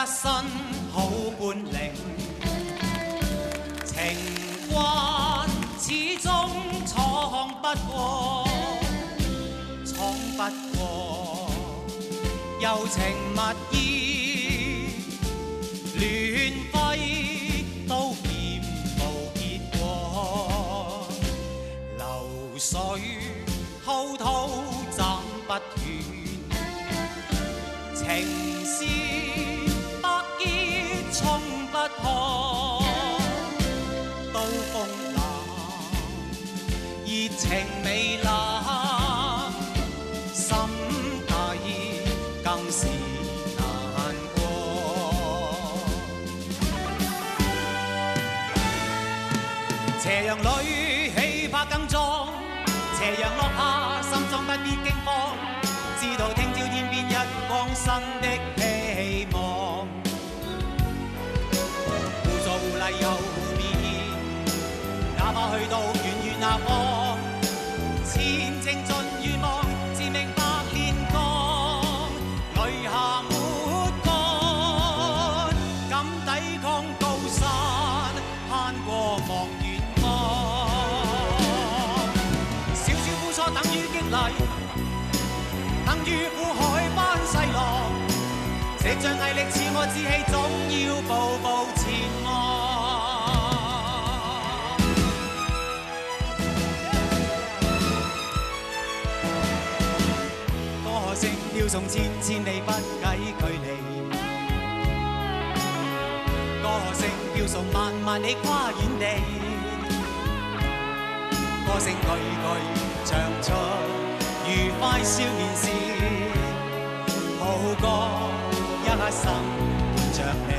身好本領，情關始終闖不過，柔情蜜意亂揮都欠無結果，流水滔滔斬不斷，情絲百結衝不破，刀鋒冷，熱情未冷，心底更是難過。斜陽裏氣魄更壯，斜陽落下心中不必驚慌，知道聽朝天邊一光新的希望。互助互勵又互勉，哪怕去到遠遠那方，前程盡願望，自明白煉鋼，淚下抹乾，敢抵抗高山，攀過望遠方。少少苦楚等於激勵，等於苦海翻細浪，這仗毅力似我志氣，總要步步前望。歌聲飄送千里不計距離，歌聲飄送萬里跨遠地，歌聲句句唱出愉快少年時，好歌一生伴着你。